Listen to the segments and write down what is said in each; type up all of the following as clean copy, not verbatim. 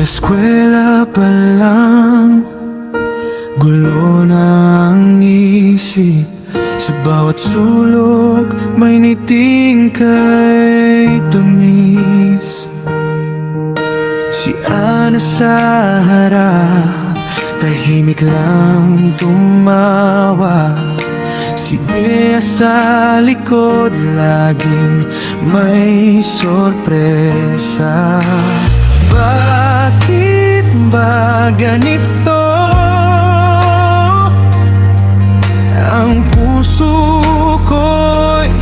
eskwela pa lang, gulo ng isip. Sa bawat sulok may niting kay tamis. Si Ana sa harap, tahimik lang tumawa. Si Bea sa likod, laging may sorpresa. Bakit ba ganito? Ang puso ko'y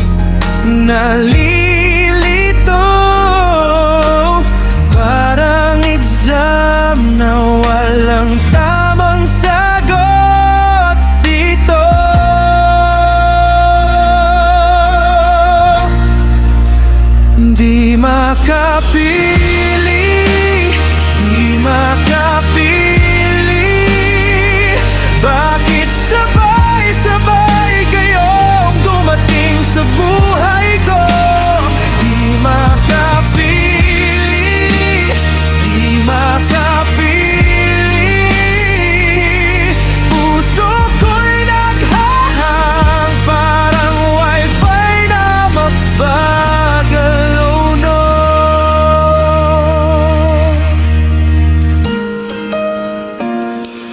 nalilito, parang exam na walang tamang sagot dito. Di makapit